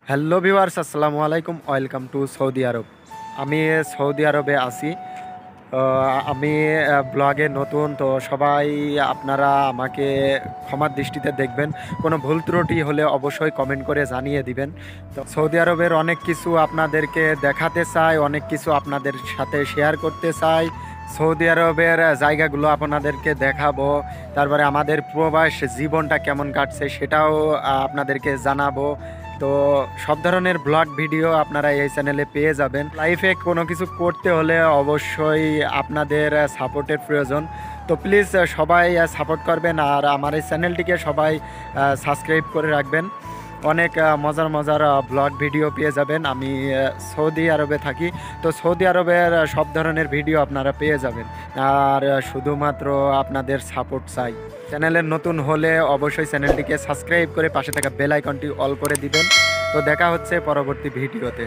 Hello viewers, আসসালামু আলাইকুম। Welcome to Saudi আরব। আমি সৌদি আরবে আছি। আমি ব্লগে নতুন, তো সবাই আপনারা আমাকে ক্ষমার দৃষ্টিতে দেখবেন। কোনো ভুল ত্রুটি হলে অবশ্যই কমেন্ট করে জানিয়ে দিবেন। তো সৌদি আরবের অনেক কিছু আপনাদেরকে দেখাতে চাই, অনেক কিছু আপনাদের সাথে শেয়ার করতে চাই। সৌদি আরবের জায়গাগুলো আপনাদেরকে দেখাবো, তারপরে আমাদের প্রবাস জীবনটা কেমন কাটছে সেটাও আপনাদেরকে জানাবো। তো সব ধরনের ব্লগ ভিডিও আপনারা এই চ্যানেলে পেয়ে যাবেন। লাইফে কোনো কিছু করতে হলে অবশ্যই আপনাদের সাপোর্টের প্রয়োজন। তো প্লিজ সবাই সাপোর্ট করবেন, আর আমার এই চ্যানেলটিকে সবাই সাবস্ক্রাইব করে রাখবেন। অনেক মজার মজার ব্লগ ভিডিও পেয়ে যাবেন। আমি সৌদি আরবে থাকি, তো সৌদি আরবের সব ধরনের ভিডিও আপনারা পেয়ে যাবেন। আর শুধুমাত্র আপনাদের সাপোর্ট চাই। চ্যানেলের নতুন হলে অবশ্যই চ্যানেলটিকে সাবস্ক্রাইব করে পাশে থাকা বেল আইকনটি অল করে দিবেন। তো দেখা হচ্ছে পরবর্তী ভিডিওতে।